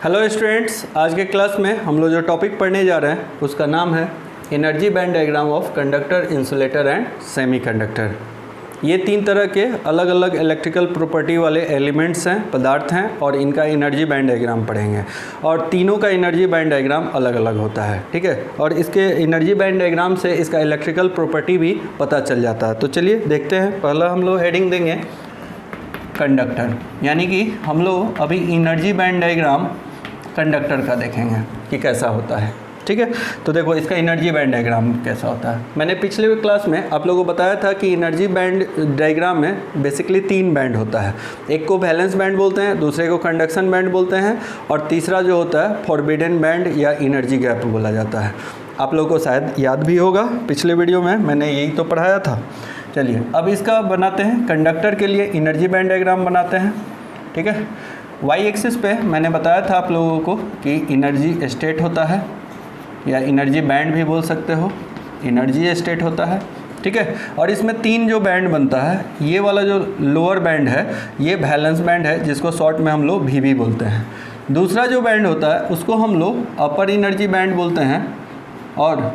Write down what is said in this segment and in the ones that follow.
Hello students, आज के class में हम लोग जो टॉपिक पढ़ने जा रहे हैं उसका नाम है energy band diagram of conductor, insulator and semiconductor. ये तीन तरह के अलग अलग इलेक्ट्रिकल प्रॉपर्टी वाले एलिमेंट्स हैं, पदार्थ हैं, और इनका एनर्जी बैंड डायग्राम पढ़ेंगे। और तीनों का एनर्जी बैंड डायग्राम अलग अलग होता है, ठीक है। और इसके एनर्जी बैंड डायग्राम से इसका इलेक्ट्रिकल प्रॉपर्टी भी पता चल जाता है। तो चलिए देखते हैं। पहला हम लोग हेडिंग देंगे कंडक्टर, यानी कि हम लोग अभी एनर्जी बैंड डायग्राम कंडक्टर का देखेंगे कि कैसा होता है, ठीक है। तो देखो इसका एनर्जी बैंड डायग्राम कैसा होता है। मैंने पिछले क्लास में आप लोगों को बताया था कि एनर्जी बैंड डायग्राम में बेसिकली तीन बैंड होता है। एक को वैलेंस बैंड बोलते हैं, दूसरे को कंडक्शन बैंड बोलते हैं, और तीसरा जो होता है फॉरबिडन बैंड या एनर्जी गैप बोला जाता है। आप लोगों को शायद याद भी होगा, पिछले वीडियो में मैंने यही तो पढ़ाया था। चलिए अब इसका बनाते हैं, कंडक्टर के लिए एनर्जी बैंड डायग्राम बनाते हैं, ठीक है। वाई एक्सिस पे मैंने बताया था आप लोगों को कि एनर्जी स्टेट होता है, या एनर्जी बैंड भी बोल सकते हो, एनर्जी स्टेट होता है, ठीक है। और इसमें तीन जो बैंड बनता है, ये वाला जो लोअर बैंड है ये वैलेंस बैंड है, जिसको शॉर्ट में हम लोग वी बोलते हैं। दूसरा जो बैंड होता है उसको हम लोग अपर एनर्जी बैंड बोलते हैं, और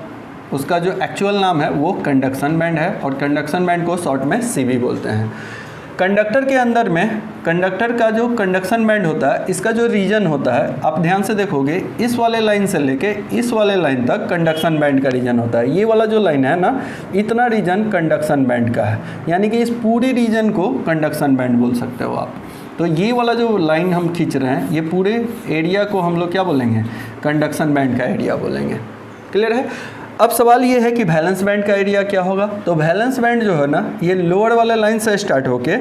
उसका जो एक्चुअल नाम है वो कंडक्शन बैंड है, और कंडक्शन बैंड को शॉर्ट में सी बोलते हैं। कंडक्टर के अंदर में कंडक्टर का जो कंडक्शन बैंड होता है, इसका जो रीजन होता है, आप ध्यान से देखोगे इस वाले लाइन से लेके इस वाले लाइन तक कंडक्शन बैंड का रीजन होता है। ये वाला जो लाइन है ना, इतना रीजन कंडक्शन बैंड का है, यानी कि इस पूरी रीजन को कंडक्शन बैंड बोल सकते हो आप। तो ये वाला जो लाइन हम खींच रहे हैं, ये पूरे एरिया को हम लोग क्या बोलेंगे, कंडक्शन बैंड का एरिया बोलेंगे। क्लियर है। अब सवाल ये है कि वैलेंस बैंड का एरिया क्या होगा। तो वैलेंस बैंड जो है ना, ये लोअर वाले लाइन से स्टार्ट होके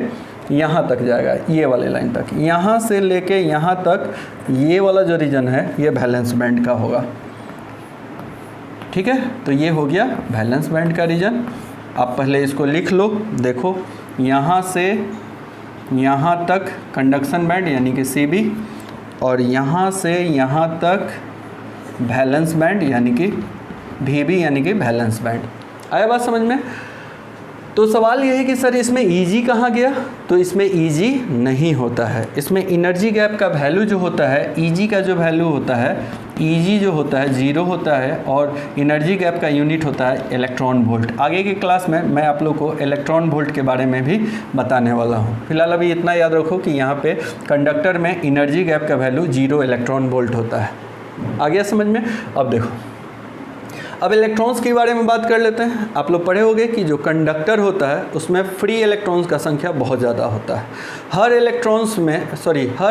यहाँ तक जाएगा, ये वाले लाइन तक, यहाँ से लेके यहाँ तक ये वाला जो रीजन है ये वैलेंस बैंड का होगा, ठीक है। तो ये हो गया वैलेंस बैंड का रीजन। आप पहले इसको लिख लो, देखो यहाँ से यहाँ तक कंडक्शन बैंड यानी कि CB, और यहाँ से यहाँ तक वैलेंस बैंड यानी कि VB यानी कि वैलेंस बैंड। आया बात समझ में। तो सवाल ये है कि सर इसमें EG कहाँ गया। तो इसमें EG नहीं होता है। इसमें एनर्जी गैप का वैल्यू जो होता है, EG का जो वैल्यू होता है, EG जो होता है 0 होता है, और एनर्जी गैप का यूनिट होता है इलेक्ट्रॉन वोल्ट। आगे की क्लास में मैं आप लोग को इलेक्ट्रॉन वोल्ट के बारे में भी बताने वाला हूँ। फिलहाल अभी इतना याद रखो कि यहाँ पे कंडक्टर में एनर्जी गैप का वैल्यू 0 इलेक्ट्रॉन वोल्ट होता है। आ गया समझ में। अब देखो, अब इलेक्ट्रॉन्स के बारे में बात कर लेते हैं। आप लोग पढ़े होंगे कि जो कंडक्टर होता है उसमें फ्री इलेक्ट्रॉन्स का संख्या बहुत ज़्यादा होता है। हर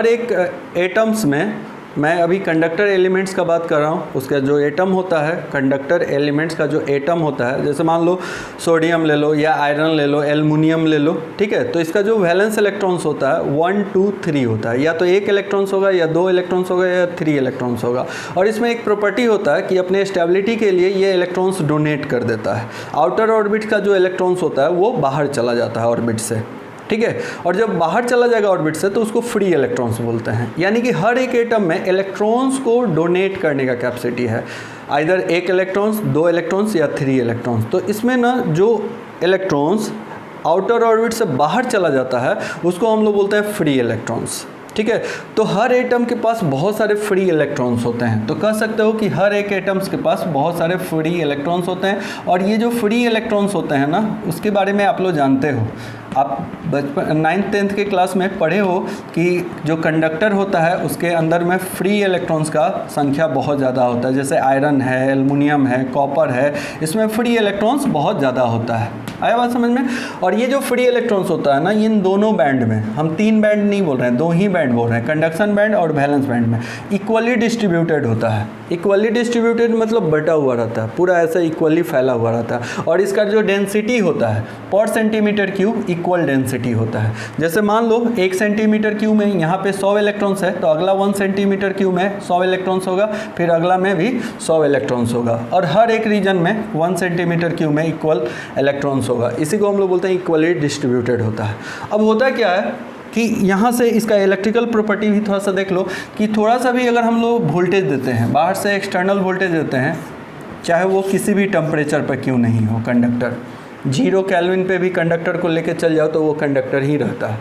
एक एटम्स में, मैं अभी कंडक्टर एलिमेंट्स का बात कर रहा हूँ, उसका जो एटम होता है, कंडक्टर एलिमेंट्स का जो एटम होता है, जैसे मान लो सोडियम ले लो या आयरन ले लो, एल्युमिनियम ले लो, ठीक है। तो इसका जो वैलेंस इलेक्ट्रॉन्स होता है 1 2 3 होता है, या तो 1 इलेक्ट्रॉन्स होगा, या 2 इलेक्ट्रॉन्स होगा, या 3 इलेक्ट्रॉन्स होगा। और इसमें एक प्रॉपर्टी होता है कि अपने स्टेबिलिटी के लिए ये इलेक्ट्रॉन्स डोनेट कर देता है। आउटर ऑर्बिट का जो इलेक्ट्रॉन्स होता है वो बाहर चला जाता है ऑर्बिट से, ठीक है। और जब बाहर चला जाएगा ऑर्बिट से तो उसको फ्री इलेक्ट्रॉन्स बोलते हैं। यानी कि हर एक एटम में इलेक्ट्रॉन्स को डोनेट करने का कैपेसिटी है, आइदर 1 इलेक्ट्रॉन्स, 2 इलेक्ट्रॉन्स या 3 इलेक्ट्रॉन्स। तो इसमें ना जो इलेक्ट्रॉन्स आउटर ऑर्बिट से बाहर चला जाता है उसको हम लोग बोलते हैं फ्री इलेक्ट्रॉन्स, ठीक है। तो हर एटम के पास बहुत सारे फ्री इलेक्ट्रॉन्स होते हैं। तो कह सकते हो कि हर एक एटम्स के पास बहुत सारे फ्री इलेक्ट्रॉन्स होते हैं। और ये जो फ्री इलेक्ट्रॉन्स होते हैं ना, उसके बारे में आप लोग जानते हो, आप बचपन 9th 10th के क्लास में पढ़े हो कि जो कंडक्टर होता है उसके अंदर में फ्री इलेक्ट्रॉन्स का संख्या बहुत ज़्यादा होता है। जैसे आयरन है, एल्युमिनियम है, कॉपर है, इसमें फ्री इलेक्ट्रॉन्स बहुत ज़्यादा होता है। आया बात समझ में। और ये जो फ्री इलेक्ट्रॉन्स होता है ना, इन दोनों बैंड में, हम 3 बैंड नहीं बोल रहे हैं, 2 ही बैंड बोल रहे हैं, कंडक्शन बैंड और वैलेंस बैंड में इक्वली डिस्ट्रीब्यूटेड होता है। इक्वली डिस्ट्रीब्यूटेड मतलब बटा हुआ रहता है, पूरा ऐसा इक्वली फैला हुआ रहता है। और इसका जो डेंसिटी होता है पर सेंटीमीटर क्यूब इक्वल डेंसिटी होता है। जैसे मान लो 1 सेंटीमीटर क्यूब में यहाँ पे 100 इलेक्ट्रॉन्स है, तो अगला 1 सेंटीमीटर क्यूब में 100 इलेक्ट्रॉन्स होगा, फिर अगला में भी 100 इलेक्ट्रॉन्स होगा, और हर एक रीजन में 1 सेंटीमीटर क्यूब में इक्वल इलेक्ट्रॉन्स होगा। इसी को हम लोग बोलते हैं इक्वली डिस्ट्रीब्यूटेड होता है। अब होता क्या है कि यहाँ से इसका इलेक्ट्रिकल प्रॉपर्टी भी थोड़ा सा देख लो कि थोड़ा सा भी अगर हम लोग वोल्टेज देते हैं, बाहर से एक्सटर्नल वोल्टेज देते हैं, चाहे वो किसी भी टेम्परेचर पर क्यों नहीं हो, कंडक्टर 0 केल्विन पे भी कंडक्टर को लेके चल जाओ तो वो कंडक्टर ही रहता है।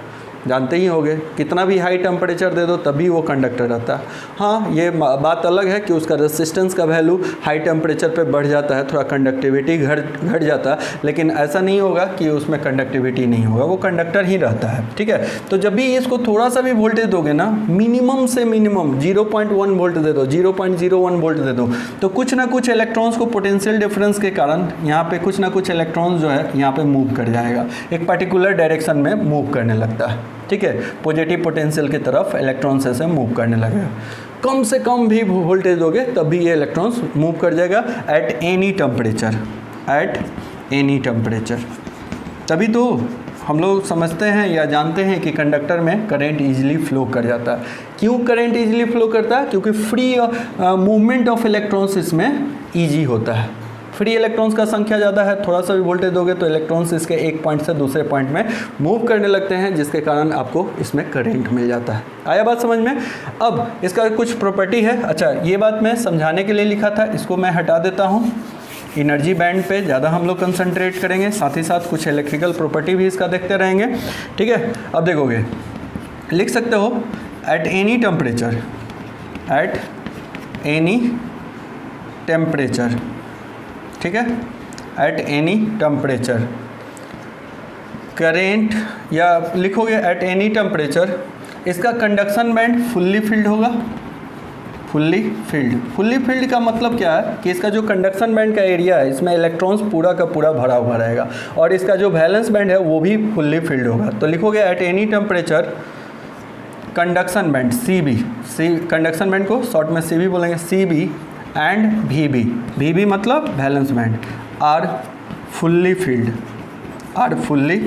जानते ही होंगे, कितना भी हाई टेम्परेचर दे दो तभी वो कंडक्टर रहता है। हाँ, ये बात अलग है कि उसका रेसिस्टेंस का वैल्यू हाई टेम्परेचर पे बढ़ जाता है, थोड़ा कंडक्टिविटी घट जाता है, लेकिन ऐसा नहीं होगा कि उसमें कंडक्टिविटी नहीं होगा, वो कंडक्टर ही रहता है। ठीक है, तो जब भी इसको थोड़ा सा भी वोल्टेज दोगे ना, मिनिमम से मिनिमम 0.1 वोल्ट दे दो, 0.01 वोल्ट दे दो, तो कुछ ना कुछ इलेक्ट्रॉन्स को पोटेंशियल डिफरेंस के कारण यहाँ पे कुछ ना कुछ इलेक्ट्रॉन्स जो है यहाँ पे मूव कर जाएगा, एक पर्टिकुलर डायरेक्शन में मूव करने लगता है। ठीक है, पॉजिटिव पोटेंशियल की तरफ इलेक्ट्रॉन्स ऐसे मूव करने लगेगा। कम से कम भी वोल्टेज दोगे तब भी ये इलेक्ट्रॉन्स मूव कर जाएगा eight any temperature, eight any temperature. तभी तो हम लोग समझते हैं या जानते हैं कि कंडक्टर में करंट इजीली फ्लो कर जाता है। क्यों करंट इजीली फ्लो करता है? क्योंकि फ्री मूवमेंट ऑफ इलेक्ट्रॉन्स इसमें ईजी होता है। फ्री इलेक्ट्रॉन्स का संख्या ज़्यादा है, थोड़ा सा भी वोल्टेज दोगे तो इलेक्ट्रॉन्स इसके एक पॉइंट से दूसरे पॉइंट में मूव करने लगते हैं, जिसके कारण आपको इसमें करंट मिल जाता है। आया बात समझ में? अब इसका कुछ प्रॉपर्टी है। अच्छा, ये बात मैं समझाने के लिए लिखा था, इसको मैं हटा देता हूँ। एनर्जी बैंड पे ज़्यादा हम लोग कंसंट्रेट करेंगे, साथ ही साथ कुछ इलेक्ट्रिकल प्रॉपर्टी भी इसका देखते रहेंगे। ठीक है, अब देखोगे, लिख सकते हो eight any temperature, eight any temperature. ठीक है, एट एनी टेम्परेचर करेंट, या लिखोगे एट एनी टेम्परेचर, इसका कंडक्शन बैंड फुल्ली फिल्ड होगा। फुल्ली फिल्ड, फुल्ली फिल्ड का मतलब क्या है कि इसका जो कंडक्शन बैंड का एरिया है इसमें इलेक्ट्रॉन्स पूरा का पूरा भरा हुआ रहेगा, और इसका जो वैलेंस बैंड है वो भी फुल्ली फिल्ड होगा। तो लिखोगे at any temperature conduction band CB, conduction band को शॉर्ट में CB बोलेंगे, CB एंड VB मतलब valence band, are fully filled, are fully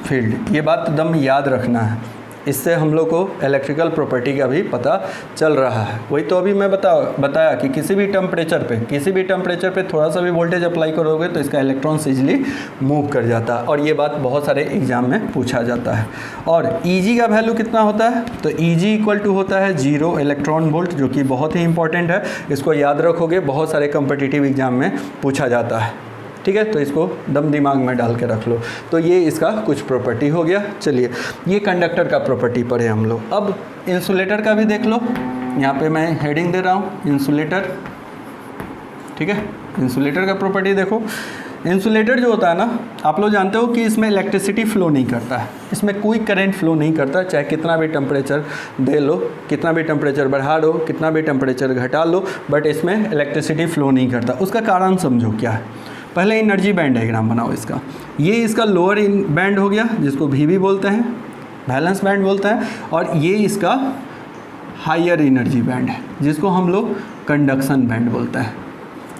filled. ये बात एकदम याद रखना है, इससे हम लोग को इलेक्ट्रिकल प्रॉपर्टी का भी पता चल रहा है। वही तो अभी मैं बताया कि किसी भी टेम्परेचर पे थोड़ा सा भी वोल्टेज अप्लाई करोगे तो इसका इलेक्ट्रॉन्स इजीली मूव कर जाता है, और ये बात बहुत सारे एग्जाम में पूछा जाता है। और Eg का वैल्यू कितना होता है? तो Eg इक्वल टू होता है 0 इलेक्ट्रॉन वोल्ट, जो कि बहुत ही इंपॉर्टेंट है। इसको याद रखोगे, बहुत सारे कॉम्पिटिटिव एग्जाम में पूछा जाता है। ठीक है, तो इसको दम दिमाग में डाल के रख लो। तो ये इसका कुछ प्रॉपर्टी हो गया। चलिए, ये कंडक्टर का प्रॉपर्टी पढ़े हम लोग। अब इंसुलेटर का भी देख लो, यहाँ पे मैं हेडिंग दे रहा हूँ इंसुलेटर। ठीक है, इंसुलेटर का प्रॉपर्टी देखो। इंसुलेटर जो होता है ना, आप लोग जानते हो कि इसमें इलेक्ट्रिसिटी फ्लो नहीं करता है, इसमें कोई करंट फ्लो नहीं करता, चाहे कितना भी टेम्परेचर दे लो, कितना भी टेम्परेचर बढ़ा लो, कितना भी टेम्परेचर घटा लो, बट इसमें इलेक्ट्रिसिटी फ्लो नहीं करता। उसका कारण समझो क्या है। पहले एनर्जी बैंड डायग्राम बनाओ इसका। ये इसका लोअर बैंड हो गया, जिसको VB बोलते हैं, बैलेंस बैंड बोलते हैं, और ये इसका हायर एनर्जी बैंड है, जिसको हम लोग कंडक्शन बैंड बोलते हैं।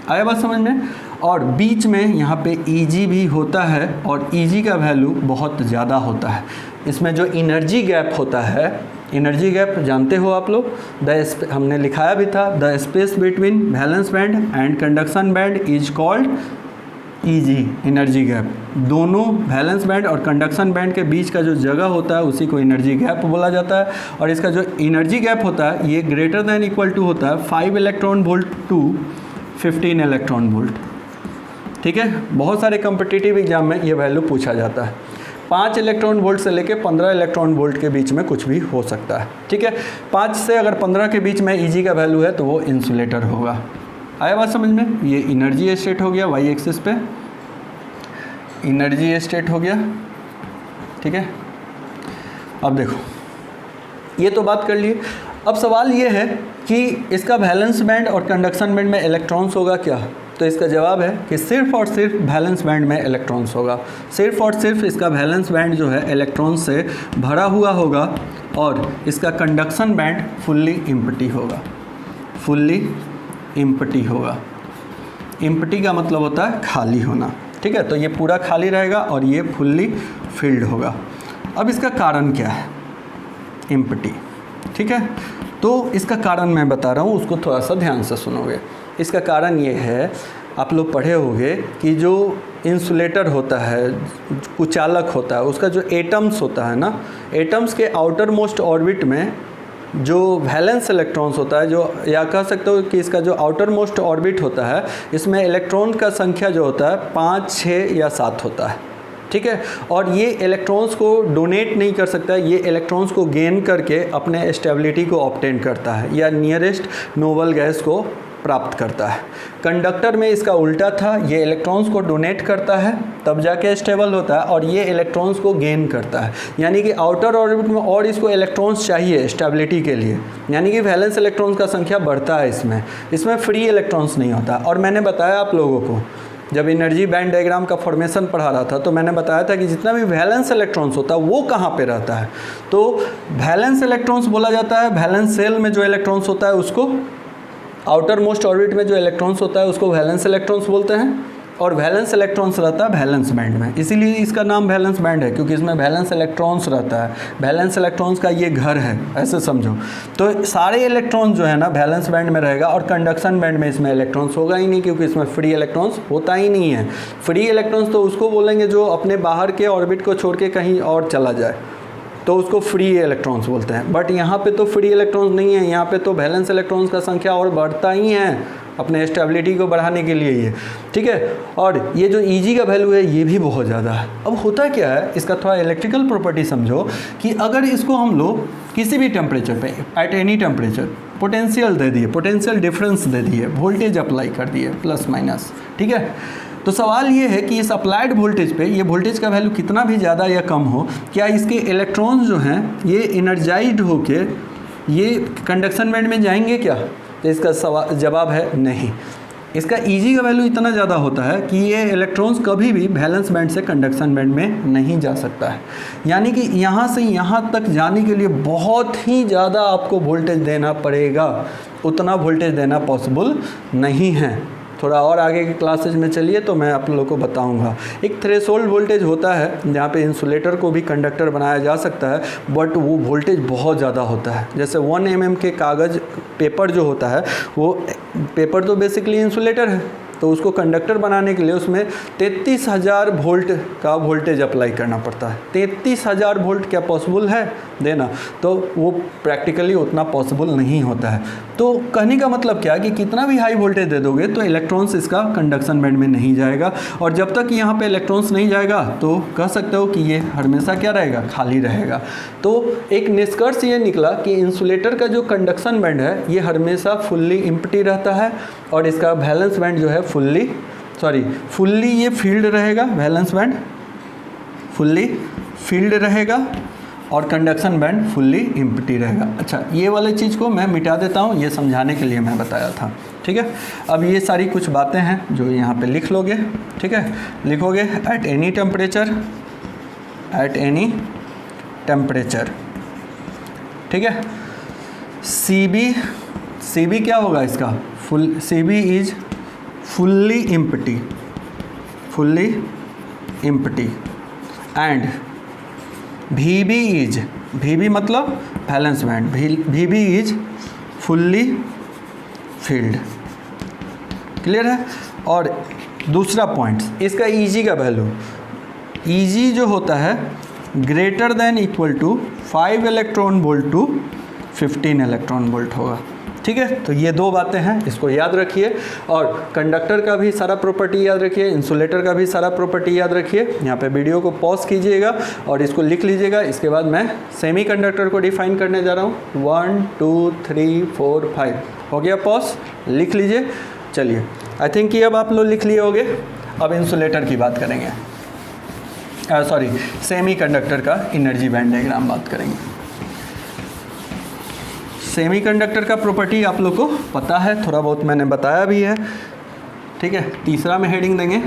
आया बात समझ में? और बीच में यहाँ पे Eg भी होता है, और Eg का वैल्यू बहुत ज़्यादा होता है। इसमें जो एनर्जी गैप होता है, एनर्जी गैप जानते हो आप लोग, हमने लिखाया भी था, the space between balance band and conduction band is called Eg, energy gap. दोनों बैलेंस बैंड और कंडक्शन बैंड के बीच का जो जगह होता है उसी को एनर्जी गैप बोला जाता है। और इसका जो एनर्जी गैप होता है ये ग्रेटर देन इक्वल टू होता है 5 electron volt to 15 electron volt. ठीक है, बहुत सारे कॉम्पिटिटिव एग्जाम में ये वैल्यू पूछा जाता है। 5 इलेक्ट्रॉन वोल्ट से लेके 15 इलेक्ट्रॉन वोल्ट के बीच में कुछ भी हो सकता है। ठीक है, 5 से अगर 15 के बीच में Eg का वैल्यू है तो वो इंसुलेटर होगा। आया बात समझ में? ये एनर्जी स्टेट हो गया, वाई एक्सिस पे एनर्जी स्टेट हो गया। ठीक है, अब देखो, ये तो बात कर लिए। अब सवाल ये है कि इसका वैलेंस बैंड और कंडक्शन बैंड में इलेक्ट्रॉन्स होगा क्या? तो इसका जवाब है कि सिर्फ और सिर्फ वैलेंस बैंड में इलेक्ट्रॉन्स होगा। सिर्फ और सिर्फ इसका वैलेंस बैंड जो है इलेक्ट्रॉन से भरा हुआ होगा, और इसका कंडक्शन बैंड फुल्ली एम्प्टी होगा। फुल्ली एम्प्टी होगा। एम्प्टी का मतलब होता है खाली होना। ठीक है, तो ये पूरा खाली रहेगा और ये फुल्ली फिल्ड होगा। अब इसका कारण क्या है? एम्प्टी। ठीक है, तो इसका कारण मैं बता रहा हूँ, उसको थोड़ा सा ध्यान से सुनोगे। इसका कारण ये है, आप लोग पढ़े होंगे कि जो इंसुलेटर होता है, कुचालक होता है, उसका जो एटम्स होता है ना, एटम्स के आउटर मोस्ट ऑर्बिट में जो वैलेंस इलेक्ट्रॉन्स होता है, जो या कह सकते हो कि इसका जो आउटर मोस्ट ऑर्बिट होता है, इसमें इलेक्ट्रॉन का संख्या जो होता है 5, 6 या 7 होता है। ठीक है। और ये इलेक्ट्रॉन्स को डोनेट नहीं कर सकता, ये इलेक्ट्रॉन्स को गेन करके अपने स्टेबिलिटी को ऑब्टेन करता है या नियरेस्ट नोबल गैस को प्राप्त करता है। कंडक्टर में इसका उल्टा था, ये इलेक्ट्रॉन्स को डोनेट करता है तब जाके स्टेबल होता है, और ये इलेक्ट्रॉन्स को गेन करता है, यानी कि आउटर ऑर्बिट में और इसको इलेक्ट्रॉन्स चाहिए स्टेबिलिटी के लिए, यानी कि वैलेंस इलेक्ट्रॉन्स का संख्या बढ़ता है इसमें फ्री इलेक्ट्रॉन्स नहीं होता। और मैंने बताया आप लोगों को जब एनर्जी बैंड डायग्राम का फॉर्मेशन पढ़ा रहा था तो मैंने बताया था कि जितना भी वैलेंस इलेक्ट्रॉन्स होता है वो कहाँ पे रहता है, तो वैलेंस इलेक्ट्रॉन्स बोला जाता है, वैलेंस सेल में जो इलेक्ट्रॉन्स होता है उसको, आउटर मोस्ट ऑर्बिट में जो इलेक्ट्रॉन्स होता है उसको वैलेंस इलेक्ट्रॉन्स बोलते हैं, और वैलेंस इलेक्ट्रॉन्स रहता है वैलेंस बैंड में, इसीलिए इसका नाम वैलेंस बैंड है, क्योंकि इसमें वैलेंस इलेक्ट्रॉन्स रहता है, वैलेंस इलेक्ट्रॉन्स का ये घर है, ऐसे समझो। तो सारे इलेक्ट्रॉन्स जो है ना वैलेंस बैंड में रहेगा, और कंडक्शन बैंड में इसमें इलेक्ट्रॉन्स होगा ही नहीं, क्योंकि इसमें फ्री इलेक्ट्रॉन्स होता ही नहीं है। फ्री इलेक्ट्रॉन्स तो उसको बोलेंगे जो अपने बाहर के ऑर्बिट को छोड़ के कहीं और चला जाए, तो उसको फ्री इलेक्ट्रॉन्स बोलते हैं। बट यहाँ पे तो फ्री इलेक्ट्रॉन्स नहीं है, यहाँ पे तो वैलेंस इलेक्ट्रॉन्स का संख्या और बढ़ता ही है अपने स्टेबिलिटी को बढ़ाने के लिए ये, ठीक है। और ये जो Eg का वैल्यू है ये भी बहुत ज़्यादा है। अब होता क्या है, इसका थोड़ा इलेक्ट्रिकल प्रॉपर्टी समझो कि अगर इसको हम लोग किसी भी टेम्परेचर पे एट एनी टेम्परेचर पोटेंशियल दे दिए, पोटेंशियल डिफरेंस दे दिए, वोल्टेज अप्लाई कर दिए प्लस माइनस, ठीक है, तो सवाल ये है कि इस अप्लाइड वोल्टेज पे ये वोल्टेज का वैल्यू कितना भी ज़्यादा या कम हो, क्या इसके इलेक्ट्रॉन्स जो हैं ये एनर्जाइज्ड होके ये कंडक्शन बैंड में जाएंगे क्या? तो इसका जवाब है नहीं। इसका Eg का वैल्यू इतना ज़्यादा होता है कि ये इलेक्ट्रॉन्स कभी भी वैलेंस बैंड से कंडक्शन बैंड में नहीं जा सकता है, यानी कि यहाँ से यहाँ तक जाने के लिए बहुत ही ज़्यादा आपको वोल्टेज देना पड़ेगा, उतना वोल्टेज देना पॉसिबल नहीं है। थोड़ा और आगे के क्लासेज में चलिए तो मैं आप लोगों को बताऊंगा। एक थ्रेशोल्ड वोल्टेज होता है जहाँ पे इंसुलेटर को भी कंडक्टर बनाया जा सकता है, बट वो वोल्टेज बहुत ज़्यादा होता है। जैसे 1 mm के कागज़ पेपर जो होता है, वो पेपर तो बेसिकली इंसुलेटर है, तो उसको कंडक्टर बनाने के लिए उसमें 33,000 वोल्ट का वोल्टेज अप्लाई करना पड़ता है। 33,000 वोल्ट क्या पॉसिबल है देना? तो वो प्रैक्टिकली उतना पॉसिबल नहीं होता है। तो कहने का मतलब क्या कि कितना भी हाई वोल्टेज दे दोगे तो इलेक्ट्रॉन्स इसका कंडक्शन बैंड में नहीं जाएगा, और जब तक यहाँ पे इलेक्ट्रॉन्स नहीं जाएगा तो कह सकते हो कि ये हमेशा क्या रहेगा, खाली रहेगा। तो एक निष्कर्ष ये निकला कि इंसुलेटर का जो कंडक्शन बैंड है ये हमेशा फुल्ली एम्प्टी रहता है, और इसका वैलेंस बैंड जो है फुल्ली ये फील्ड रहेगा, वैलेंस बैंड फुल्ली फील्ड रहेगा और कंडक्शन बैंड फुल्ली एम्प्टी रहेगा। अच्छा, ये वाले चीज़ को मैं मिटा देता हूँ, ये समझाने के लिए मैं बताया था, ठीक है। अब ये सारी कुछ बातें हैं जो यहाँ पे लिख लोगे, ठीक है, लिखोगे एट एनी टेम्परेचर, ठीक है। CB क्या होगा इसका, CB is fully empty and VB मतलब valence band, VB is fully field. Clear है? और दूसरा पॉइंट इसका Eg का वैल्यू, Eg जो होता है greater than equal to 5 electron volt to 15 electron volt होगा, ठीक है। तो ये दो बातें हैं, इसको याद रखिए, और कंडक्टर का भी सारा प्रॉपर्टी याद रखिए, इंसुलेटर का भी सारा प्रॉपर्टी याद रखिए। यहाँ पे वीडियो को पॉज कीजिएगा और इसको लिख लीजिएगा। इसके बाद मैं सेमी कंडक्टर को डिफाइन करने जा रहा हूँ। 1 2 3 4 5 हो गया, पॉज, लिख लीजिए। चलिए, आई थिंक कि अब आप लोग लिख लिए होंगे। अब इंसुलेटर की बात करेंगे, सेमी कंडक्टर का एनर्जी बैंड डायग्राम बात करेंगे। सेमीकंडक्टर का प्रॉपर्टी आप लोग को पता है, थोड़ा बहुत मैंने बताया भी है, ठीक है। तीसरा में हेडिंग देंगे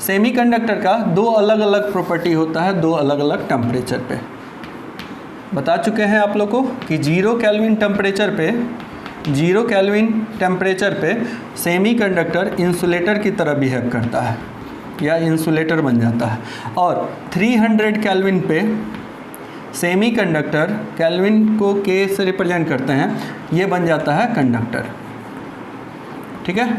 सेमीकंडक्टर का दो अलग अलग प्रॉपर्टी होता है, दो अलग अलग टेम्परेचर पे। बता चुके हैं आप लोग को कि 0 केल्विन टेम्परेचर पे सेमीकंडक्टर इंसुलेटर की तरह बिहेव करता है या इंसुलेटर बन जाता है, और 300 केल्विन पे सेमीकंडक्टर, केल्विन को K से रिप्रेजेंट करते हैं, ये बन जाता है कंडक्टर, ठीक है।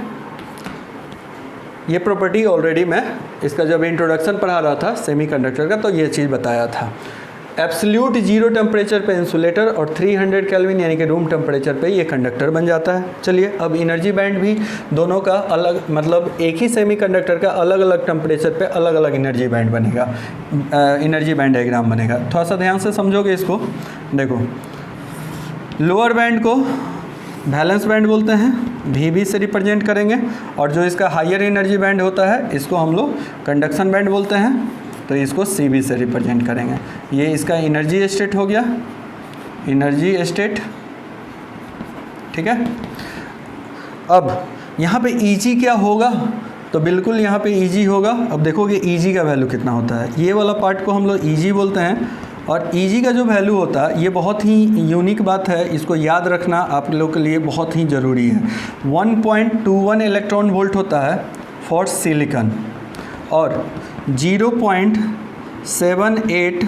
ये प्रॉपर्टी ऑलरेडी मैं इसका जब इंट्रोडक्शन पढ़ा रहा था सेमीकंडक्टर का तो ये चीज़ बताया था। एब्सोल्यूट जीरो टेम्परेचर पे इंसुलेटर और 300 केल्विन यानी कि रूम टेम्परेचर पे ये कंडक्टर बन जाता है। चलिए अब एनर्जी बैंड भी दोनों का अलग, मतलब एक ही सेमीकंडक्टर का अलग अलग टेम्परेचर पे अलग अलग एनर्जी बैंड बनेगा, एनर्जी बैंड डायग्राम बनेगा। थोड़ा सा ध्यान से समझोगे इसको। देखो, लोअर बैंड को बैलेंस बैंड बोलते हैं, VB से रिप्रेजेंट करेंगे, और जो इसका हायर एनर्जी बैंड होता है इसको हम लोग कंडक्शन बैंड बोलते हैं, तो इसको CB से रिप्रेजेंट करेंगे। ये इसका एनर्जी स्टेट हो गया, एनर्जी स्टेट, ठीक है। अब यहाँ पे EG क्या होगा, तो बिल्कुल यहाँ पे EG होगा। अब देखोगे EG का वैल्यू कितना होता है, ये वाला पार्ट को हम लोग EG बोलते हैं, और EG का जो वैल्यू होता है ये बहुत ही यूनिक बात है, इसको याद रखना आप लोग के लिए बहुत ही ज़रूरी है। 1.21 इलेक्ट्रॉन वोल्ट होता है फॉर सिलिकॉन और 0.78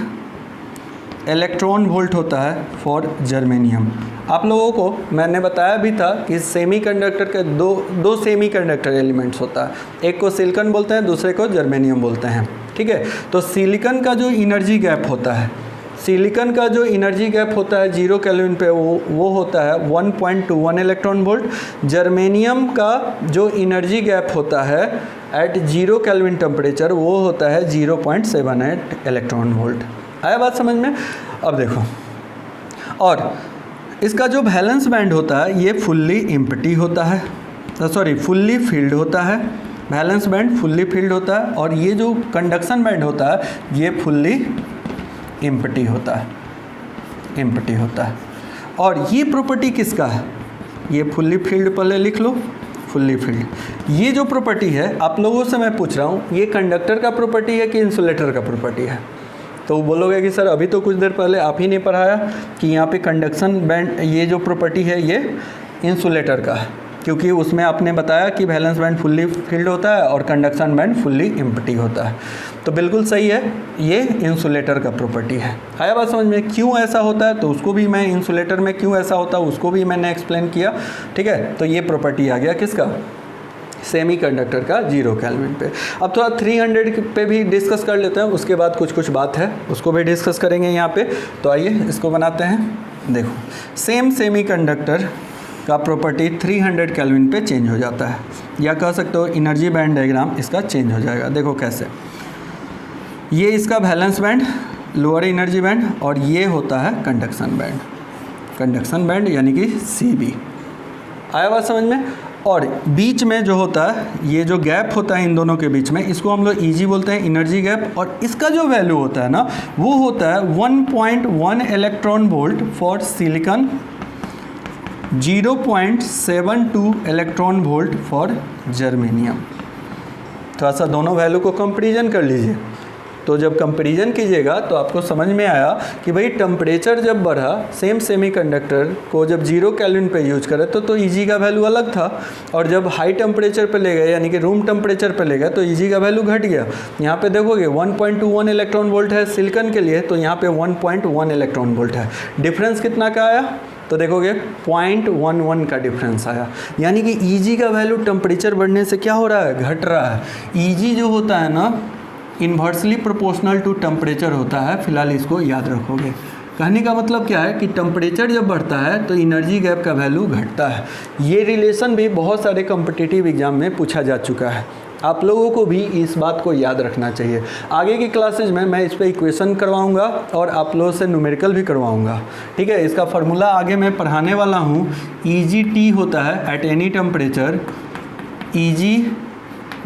इलेक्ट्रॉन वोल्ट होता है फॉर जर्मेनियम। आप लोगों को मैंने बताया भी था कि सेमीकंडक्टर के दो सेमीकंडक्टर एलिमेंट्स होता है, एक को सिलिकॉन बोलते हैं, दूसरे को जर्मेनियम बोलते हैं, ठीक है। तो सिलिकॉन का जो एनर्जी गैप होता है, सिलिकॉन का जो एनर्जी गैप होता है 0 केल्विन पे वो होता है 1.21 इलेक्ट्रॉन वोल्ट। जर्मेनियम का जो एनर्जी गैप होता है एट 0 केल्विन टेम्परेचर वो होता है 0.78 इलेक्ट्रॉन वोल्ट। आया बात समझ में? अब देखो, और इसका जो बैलेंस बैंड होता है ये फुल्ली एम्प्टी होता है, फुल्ली फिल्ड होता है। बैलेंस बैंड फुल्ली फिल्ड होता है, और ये जो कंडक्शन बैंड होता है ये फुल्ली एम्प्टी होता है, एम्प्टी होता है। और ये प्रॉपर्टी किसका है, ये फुल्ली फिल्ड, पहले लिख लो फुल्ली फिल्ड। ये जो प्रॉपर्टी है आप लोगों से मैं पूछ रहा हूँ, ये कंडक्टर का प्रॉपर्टी है कि इंसुलेटर का प्रॉपर्टी है? तो बोलोगे कि सर अभी तो कुछ देर पहले आप ही ने पढ़ाया कि यहाँ पे कंडक्शन बैंड ये जो प्रॉपर्टी है ये इंसुलेटर का है, क्योंकि उसमें आपने बताया कि बैलेंस बैंड फुल्ली फिल्ड होता है और कंडक्शन बैंड फुल्ली एम्प्टी होता है। तो बिल्कुल सही है, ये इंसुलेटर का प्रॉपर्टी है। आया बात समझ में? क्यों ऐसा होता है तो उसको भी मैं, इंसुलेटर में क्यों ऐसा होता है उसको भी मैंने एक्सप्लेन किया, ठीक है। तो ये प्रॉपर्टी आ गया किसका, सेमीकंडक्टर का 0 केल्विन पे। अब थोड़ा 300 पे भी डिस्कस कर लेते हैं, उसके बाद कुछ बात है उसको भी डिस्कस करेंगे यहाँ पे। तो आइए इसको बनाते हैं। देखो, सेम सेमीकंडक्टर का प्रॉपर्टी 300 केल्विन पे चेंज हो जाता है, या कह सकते हो एनर्जी बैंड डायग्राम इसका चेंज हो जाएगा। देखो कैसे, ये इसका balance band, lower energy band, और ये होता है कंडक्शन बैंड, कंडक्शन बैंड यानी कि CB। आया बात समझ में? और बीच में जो होता है, ये जो गैप होता है इन दोनों के बीच में, इसको हम लोग EG बोलते हैं, एनर्जी गैप। और इसका जो वैल्यू होता है ना, वो होता है 1.1 electron volt for silicon, 0.72 electron volt for germanium. थोड़ा सा दोनों वैल्यू को कंपैरिजन कर लीजिए। तो जब कंपैरिजन कीजिएगा तो आपको समझ में आया कि भाई टेम्परेचर जब बढ़ा, सेम सेमीकंडक्टर को जब 0 केल्विन पे यूज करे तो EG का वैल्यू अलग था, और जब हाई टेम्परेचर पे ले गए यानी कि रूम टेम्परेचर पे ले गए तो EG का वैल्यू घट गया। यहाँ पे देखोगे 1.21 इलेक्ट्रॉन वोल्ट है सिलिकॉन के लिए, तो यहाँ पे 1.1 इलेक्ट्रॉन वोल्ट है। डिफरेंस कितना का आया, तो देखोगे 0.11 का डिफरेंस आया। यानी कि EG का वैल्यू टेम्परेचर बढ़ने से क्या हो रहा है, घट रहा है। EG जो होता है ना, इन्वर्सली प्रोपोर्शनल टू टेम्परेचर होता है। फिलहाल इसको याद रखोगे। कहने का मतलब क्या है कि टेम्परेचर जब बढ़ता है तो एनर्जी गैप का वैल्यू घटता है। ये रिलेशन भी बहुत सारे कॉम्पिटिटिव एग्जाम में पूछा जा चुका है। आप लोगों को भी इस बात को याद रखना चाहिए। आगे की क्लासेज में मैं इस पर इक्वेशन करवाऊंगा और आप लोगों से न्यूमेरिकल भी करवाऊंगा, ठीक है। इसका फार्मूला आगे मैं पढ़ाने वाला हूँ। EGT होता है at any temperature, EG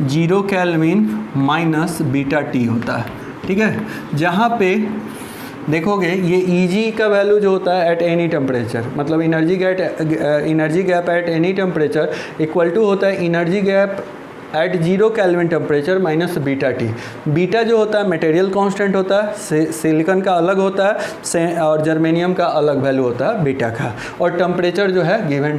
0 kelvin minus beta T होता है, ठीक है। जहाँ पे देखोगे ये EG का वैल्यू जो होता है एट एनी टेम्परेचर, मतलब energy gap at any temperature equal to होता है energy gap at 0 kelvin temperature minus beta T। Beta जो होता है मटेरियल कांस्टेंट होता है, सिलिकॉन का अलग होता है और जर्मेनियम का अलग वैल्यू होता है बीटा का, और टेम्परेचर जो है गिवन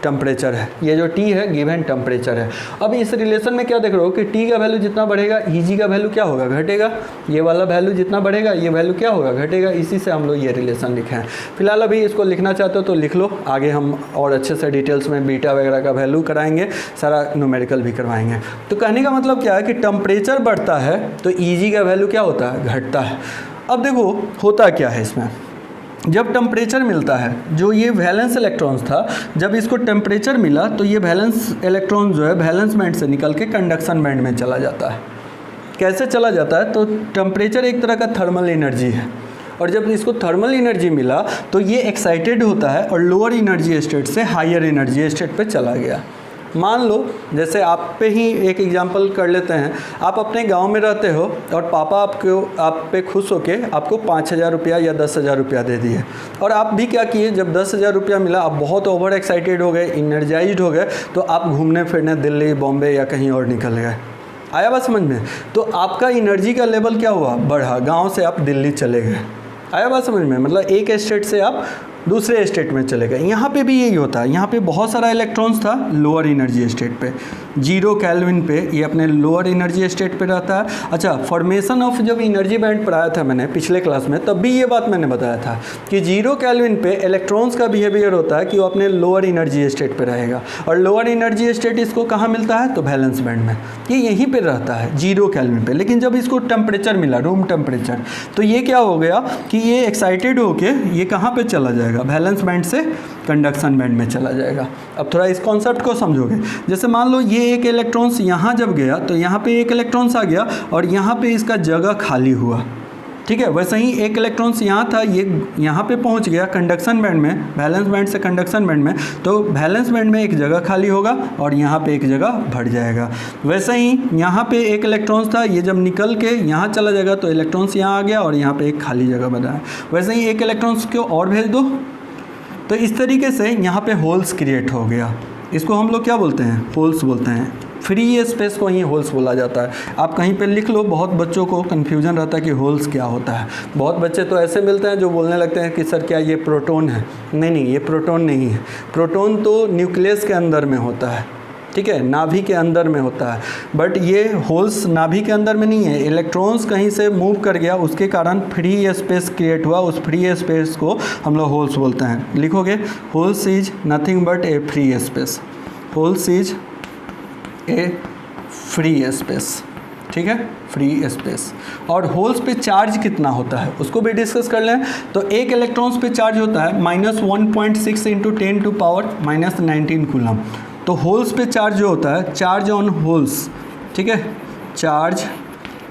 टेम्परेचर है। ये जो T है गिवन टेम्परेचर है। अब इस रिलेशन में क्या देख रहे हो कि T का वैल्यू जितना बढ़ेगा EG का वैल्यू क्या होगा, घटेगा। ये वाला वैल्यू जितना बढ़ेगा ये वैल्यू क्या होगा, घटेगा। इसी से हम लोग ये रिलेशन लिखे हैं। फिलहाल अभी इसको लिखना चाहते हो तो लिख लो, आगे हम और अच्छे से डिटेल्स में बीटा वगैरह का वैल्यू कराएंगे, सारा न्यूमेरिकल भी करवाएंगे। तो कहने का मतलब क्या है कि टेम्परेचर बढ़ता है तो EG का वैल्यू क्या होता है, घटता है। अब देखो होता क्या है इसमें, जब टेम्परेचर मिलता है, जो ये वैलेंस इलेक्ट्रॉन्स था, जब इसको टेम्परेचर मिला तो ये वैलेंस इलेक्ट्रॉन जो है वैलेंस बैंड से निकल के कंडक्शन बैंड में चला जाता है। कैसे चला जाता है? तो टेम्परेचर एक तरह का थर्मल एनर्जी है, और जब इसको थर्मल एनर्जी मिला तो ये एक्साइटेड होता है और लोअर एनर्जी स्टेट से हायर एनर्जी स्टेट पे चला गया। मान लो जैसे आप पे ही एक एग्जांपल कर लेते हैं, आप अपने गांव में रहते हो और पापा आप पे खुश होके आपको 5,000 रुपया या 10,000 रुपया दे दिए, और आप भी क्या किए, जब 10,000 रुपया मिला आप बहुत ओवर एक्साइटेड हो गए, इनर्जाइज्ड हो गए, तो आप घूमने फिरने दिल्ली, बॉम्बे या कहीं और निकल गए। आया बात समझ में? तो आपका एनर्जी का लेवल क्या हुआ, बढ़ा, गाँव से आप दिल्ली चले गए। आया बात समझ में? मतलब एक स्टेट से आप दूसरे स्टेट में चले गए। यहाँ पे भी यही होता है, यहाँ पे बहुत सारा इलेक्ट्रॉन्स था लोअर एनर्जी स्टेट पे, 0 केल्विन पे ये अपने लोअर एनर्जी स्टेट पे रहता है। अच्छा, फॉर्मेशन ऑफ जब एनर्जी बैंड पढ़ाया था मैंने पिछले क्लास में, तब भी ये बात मैंने बताया था कि 0 केल्विन पे इलेक्ट्रॉन्स का बिहेवियर होता है कि वो अपने लोअर एनर्जी स्टेट पे रहेगा, और लोअर एनर्जी स्टेट इसको कहाँ मिलता है? तो वैलेंस बैंड में, ये यहीं पर रहता है 0 केल्विन पे। लेकिन जब इसको टेम्परेचर मिला, रूम टेम्परेचर, तो ये क्या हो गया कि ये एक्साइटेड होके ये कहाँ पर चला जाएगा? वैलेंस बैंड से कंडक्शन बैंड में चला जाएगा। अब थोड़ा इस कॉन्सेप्ट को समझोगे। जैसे मान लो ये एक इलेक्ट्रॉन्स यहाँ जब गया तो यहाँ पे एक इलेक्ट्रॉन्स आ गया और यहाँ पे इसका जगह खाली हुआ, ठीक है। वैसे ही एक इलेक्ट्रॉन्स यहाँ था, ये यहाँ पे पहुँच गया कंडक्शन बैंड में, वैलेंस बैंड से कंडक्शन बैंड में, तो वैलेंस बैंड में एक जगह खाली होगा और यहाँ पे एक जगह भर जाएगा। वैसे ही यहाँ पे एक इलेक्ट्रॉन्स था, ये जब निकल के यहाँ चला जाएगा तो इलेक्ट्रॉन्स यहाँ आ गया और यहाँ पे एक खाली जगह बना है। वैसे ही एक इलेक्ट्रॉन्स को और भेज दो, तो इस तरीके से यहाँ पे होल्स क्रिएट हो गया। इसको हम लोग क्या बोलते हैं? होल्स बोलते हैं। फ्री स्पेस को ही होल्स बोला जाता है। आप कहीं पे लिख लो, बहुत बच्चों को कन्फ्यूजन रहता है कि होल्स क्या होता है। बहुत बच्चे तो ऐसे मिलते हैं जो बोलने लगते हैं कि सर क्या ये प्रोटॉन है? नहीं, ये प्रोटॉन नहीं है। प्रोटॉन तो न्यूक्लियस के अंदर में होता है, ठीक है, नाभि के अंदर में होता है, बट ये होल्स नाभि के अंदर में नहीं है। इलेक्ट्रॉन्स कहीं से मूव कर गया, उसके कारण फ्री स्पेस क्रिएट हुआ, उस फ्री स्पेस को हम लोग होल्स बोलते हैं। लिखोगे, holes is nothing but A free space. Holes is a free space, ठीक है, फ्री स्पेस। और होल्स पे चार्ज कितना होता है उसको भी डिस्कस कर लें। तो एक इलेक्ट्रॉन्स पे चार्ज होता है -1.6 × 10⁻⁹ कूलम। तो होल्स पे चार्ज जो होता है, चार्ज ऑन होल्स, ठीक है, चार्ज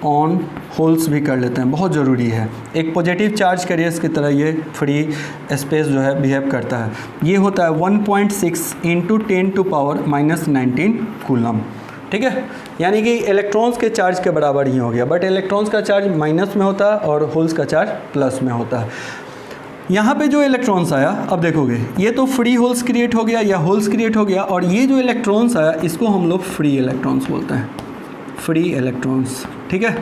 ऑन होल्स भी कर लेते हैं, बहुत ज़रूरी है। एक पॉजिटिव चार्ज कैरियर्स की तरह ये फ्री स्पेस जो है बिहेव करता है। ये होता है 1.6 × 10⁻⁹ कूलम, ठीक है। यानी कि इलेक्ट्रॉन्स के चार्ज के बराबर ही हो गया, बट इलेक्ट्रॉन्स का चार्ज माइनस में होता है और होल्स का चार्ज प्लस में होता है। यहाँ पे जो इलेक्ट्रॉन्स आया, अब देखोगे ये तो फ्री होल्स क्रिएट हो गया या होल्स क्रिएट हो गया, और ये जो इलेक्ट्रॉन्स आया इसको हम लोग फ्री इलेक्ट्रॉन्स बोलते हैं। फ्री इलेक्ट्रॉन्स, ठीक है,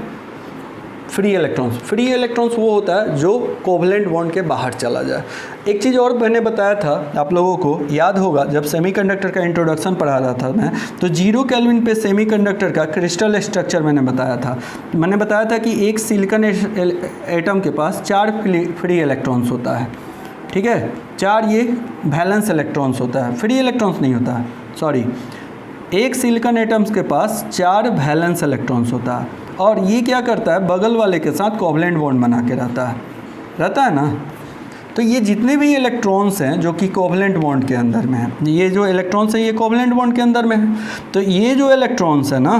फ्री इलेक्ट्रॉन्स वो होता है जो कोवलेंट बॉन्ड के बाहर चला जाए। एक चीज़ और मैंने बताया था आप लोगों को, याद होगा जब सेमीकंडक्टर का इंट्रोडक्शन पढ़ा रहा था मैं, तो 0 केल्विन पे सेमीकंडक्टर का क्रिस्टल स्ट्रक्चर मैंने बताया था। मैंने बताया था कि एक सिलिकॉन एटम के पास 4 फ्री इलेक्ट्रॉन्स होता है, ठीक है, 4 ये वैलेंस इलेक्ट्रॉन्स होता है, फ्री इलेक्ट्रॉन्स नहीं होता है, सॉरी। एक सिलिकॉन एटम्स के पास 4 वैलेंस इलेक्ट्रॉन्स होता है, और ये क्या करता है, बगल वाले के साथ कोवलेंट बॉन्ड बना के रहता है ना। तो ये जितने भी इलेक्ट्रॉन्स हैं जो कि कोवलेंट बॉन्ड के अंदर में हैं, ये जो इलेक्ट्रॉन्स हैं ये कोवलेंट बॉन्ड के अंदर में है। तो ये जो इलेक्ट्रॉन्स है ना,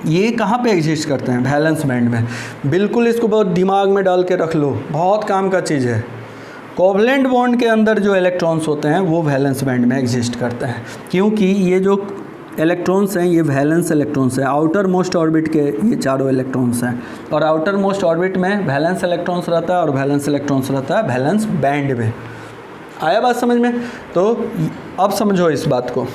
ये कहाँ पे एग्जिस्ट करते हैं? वैलेंस बैंड में। बिल्कुल इसको बहुत दिमाग में डाल के रख लो, बहुत काम का चीज़ है। कोवलेंट बॉन्ड के अंदर जो इलेक्ट्रॉन्स होते हैं वो वैलेंस बैंड में एग्जिस्ट करते हैं, क्योंकि ये जो इलेक्ट्रॉन्स हैं ये वैलेंस इलेक्ट्रॉन्स हैं। आउटर मोस्ट ऑर्बिट के ये चारों इलेक्ट्रॉन्स हैं, और आउटर मोस्ट ऑर्बिट में वैलेंस इलेक्ट्रॉन्स रहता है और वैलेंस इलेक्ट्रॉन्स रहता है वैलेंस बैंड में। आया बात समझ में? तो अब समझो इस बात को।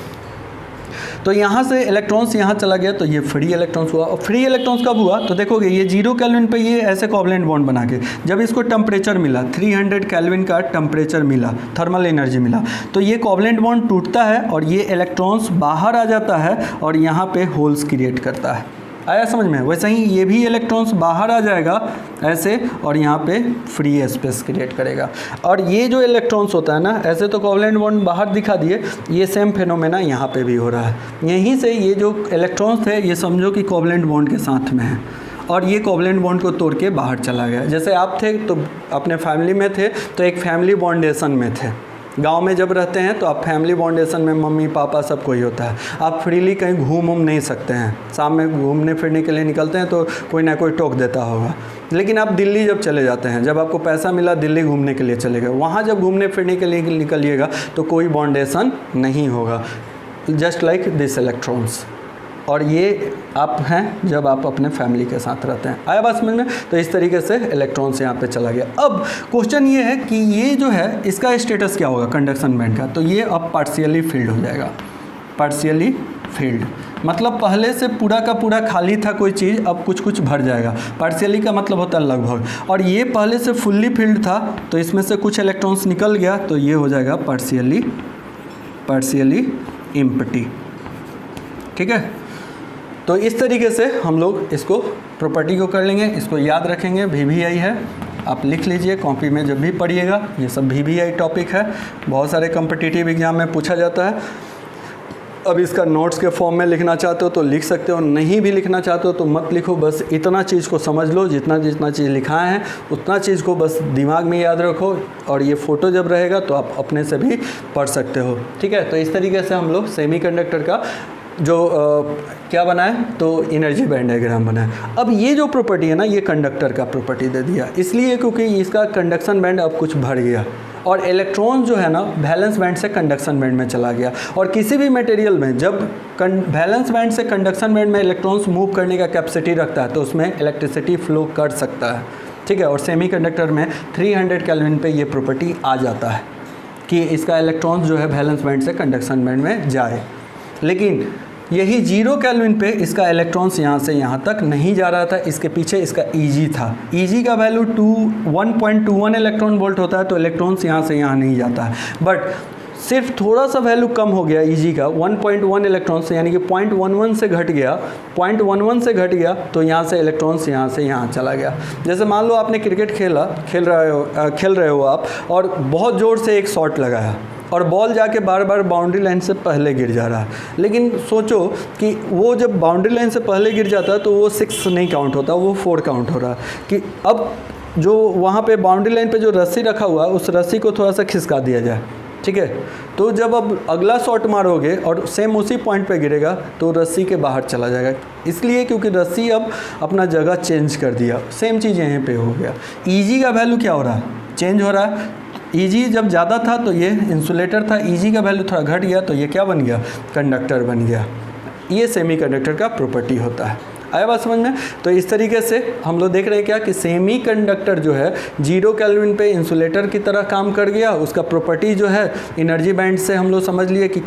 तो यहाँ से इलेक्ट्रॉन्स यहाँ चला गया तो ये फ्री इलेक्ट्रॉन्स हुआ। और फ्री इलेक्ट्रॉन्स कब हुआ? तो देखोगे ये 0 केल्विन पे ये ऐसे कोवलेंट बॉन्ड बना के, जब इसको टेम्परेचर मिला 300 केल्विन का टेम्परेचर मिला, थर्मल एनर्जी मिला, तो ये कोवलेंट बॉन्ड टूटता है और ये इलेक्ट्रॉन्स बाहर आ जाता है और यहाँ पे होल्स क्रिएट करता है। आया समझ में? वैसे ही ये भी इलेक्ट्रॉन्स बाहर आ जाएगा ऐसे, और यहाँ पे फ्री स्पेस क्रिएट करेगा। और ये जो इलेक्ट्रॉन्स होता है ना, ऐसे तो कोवलेंट बॉन्ड बाहर दिखा दिए, ये सेम फिनोमेना यहाँ पे भी हो रहा है। यहीं से ये जो इलेक्ट्रॉन्स थे ये समझो कि कोवलेंट बॉन्ड के साथ में है, और ये कोवलेंट बॉन्ड को तोड़ के बाहर चला गया। जैसे आप थे तो अपने फैमिली में थे तो एक फैमिली बॉन्डेशन में थे। गांव में जब रहते हैं तो आप फैमिली बॉन्डेशन में मम्मी पापा सब कोई होता है, आप फ्रीली कहीं घूम नहीं सकते हैं। शाम में घूमने फिरने के लिए निकलते हैं तो कोई ना कोई टोक देता होगा। लेकिन आप दिल्ली जब चले जाते हैं, जब आपको पैसा मिला दिल्ली घूमने के लिए चले गए, वहाँ जब घूमने फिरने के लिए निकलिएगा तो कोई बॉन्डेशन नहीं होगा, जस्ट लाइक दिस इलेक्ट्रॉन्स। और ये आप हैं जब आप अपने फैमिली के साथ रहते हैं। आया बात समझ में? तो इस तरीके से इलेक्ट्रॉन्स यहाँ पे चला गया। अब क्वेश्चन ये है कि ये जो है इसका स्टेटस क्या होगा कंडक्शन बैंड का, तो ये अब पार्शियली फील्ड हो जाएगा। पार्शियली फील्ड मतलब पहले से पूरा का पूरा खाली था कोई चीज़, अब कुछ कुछ भर जाएगा। पार्शियली का मतलब होता है लगभग, और ये पहले से फुल्ली फील्ड था तो इसमें से कुछ इलेक्ट्रॉन्स निकल गया तो ये हो जाएगा पार्शियली एम्प्टी। ठीक है, तो इस तरीके से हम लोग इसको प्रॉपर्टी को कर लेंगे। इसको याद रखेंगे, VVI है, आप लिख लीजिए कॉपी में जब भी पढ़िएगा। ये सब VVI टॉपिक है, बहुत सारे कॉम्पिटिटिव एग्जाम में पूछा जाता है। अब इसका नोट्स के फॉर्म में लिखना चाहते हो तो लिख सकते हो, नहीं भी लिखना चाहते हो तो मत लिखो, बस इतना चीज़ को समझ लो, जितना जितना चीज़ लिखा है उतना चीज़ को बस दिमाग में याद रखो, और ये फ़ोटो जब रहेगा तो आप अपने से भी पढ़ सकते हो। ठीक है, तो इस तरीके से हम लोग सेमीकंडक्टर का जो क्या बनाए तो एनर्जी बैंड डायग्राम बनाए। अब ये जो प्रॉपर्टी है ना, ये कंडक्टर का प्रॉपर्टी दे दिया, इसलिए क्योंकि इसका कंडक्शन बैंड अब कुछ बढ़ गया और इलेक्ट्रॉन जो है ना वैलेंस बैंड से कंडक्शन बैंड में चला गया। और किसी भी मटेरियल में जब वैलेंस बैंड से कंडक्शन बैंड में इलेक्ट्रॉन्स मूव करने का कैपेसिटी रखता है तो उसमें इलेक्ट्रिसिटी फ्लो कर सकता है। ठीक है, और सेमीकंडक्टर में 300 केल्विन पे ये प्रॉपर्टी आ जाता है कि इसका इलेक्ट्रॉन जो है वैलेंस बैंड से कंडक्शन बैंड में जाए। लेकिन यही 0 केल्विन पे इसका इलेक्ट्रॉन्स यहाँ से यहाँ तक नहीं जा रहा था, इसके पीछे इसका Eg था। Eg का वैल्यू 1.21 इलेक्ट्रॉन वोल्ट होता है, तो इलेक्ट्रॉन्स यहाँ से यहाँ नहीं जाता है। बट सिर्फ थोड़ा सा वैल्यू कम हो गया Eg का 1.1 इलेक्ट्रॉन से, यानी कि 0.11 से घट गया, 0.11 से घट गया तो यहाँ से इलेक्ट्रॉन्स यहाँ से यहाँ चला गया। जैसे मान लो आपने क्रिकेट खेल रहे हो आप, और बहुत ज़ोर से एक शॉट लगाया और बॉल जाके बार बार बाउंड्री लाइन से पहले गिर जा रहा है। लेकिन सोचो कि वो जब बाउंड्री लाइन से पहले गिर जाता है तो वो 6 नहीं काउंट होता, वो 4 काउंट हो रहा है। कि अब जो वहाँ पे बाउंड्री लाइन पे जो रस्सी रखा हुआ है उस रस्सी को थोड़ा सा खिसका दिया जाए। ठीक है, तो जब अब अगला शॉट मारोगे और सेम उसी पॉइंट पे गिरेगा तो रस्सी के बाहर चला जाएगा, इसलिए क्योंकि रस्सी अब अपना जगह चेंज कर दिया। सेम चीज़ यहाँ पे हो गया। Eg का वैल्यू क्या हो रहा है, चेंज हो रहा है। Eg जब ज़्यादा था तो ये इंसुलेटर था, Eg का वैल्यू थोड़ा घट गया तो ये क्या बन गया, कंडक्टर बन गया। ये सेमीकंडक्टर का प्रॉपर्टी होता है। आया बात समझ में? तो इस तरीके से हम लोग देख रहे हैं क्या कि सेमीकंडक्टर जो है 0 केल्विन पे इंसुलेटर की तरह काम कर गया। उसका प्रॉपर्टी जो है एनर्जी बैंड से हम लोग समझ लिए कि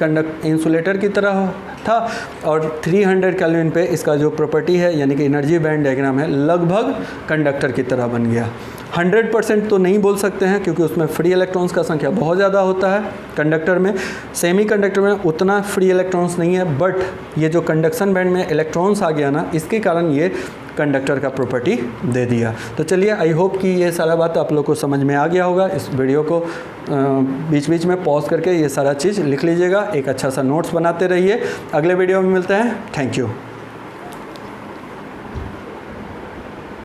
इंसुलेटर की तरह था, और 300 केल्विन पे इसका जो प्रॉपर्टी है यानी कि एनर्जी बैंड डायग्राम है लगभग कंडक्टर की तरह बन गया। 100% तो नहीं बोल सकते हैं क्योंकि उसमें फ्री इलेक्ट्रॉन्स का संख्या बहुत ज़्यादा होता है कंडक्टर में। सेमीकंडक्टर में उतना फ्री इलेक्ट्रॉन्स नहीं है, बट ये जो कंडक्शन बैंड में इलेक्ट्रॉन्स आ गया ना, इसके कारण ये कंडक्टर का प्रॉपर्टी दे दिया। तो चलिए, आई होप कि ये सारा बात आप लोग को समझ में आ गया होगा। इस वीडियो को बीच बीच में पॉज करके ये सारा चीज़ लिख लीजिएगा, एक अच्छा सा नोट्स बनाते रहिए। अगले वीडियो में मिलते हैं। Thank you.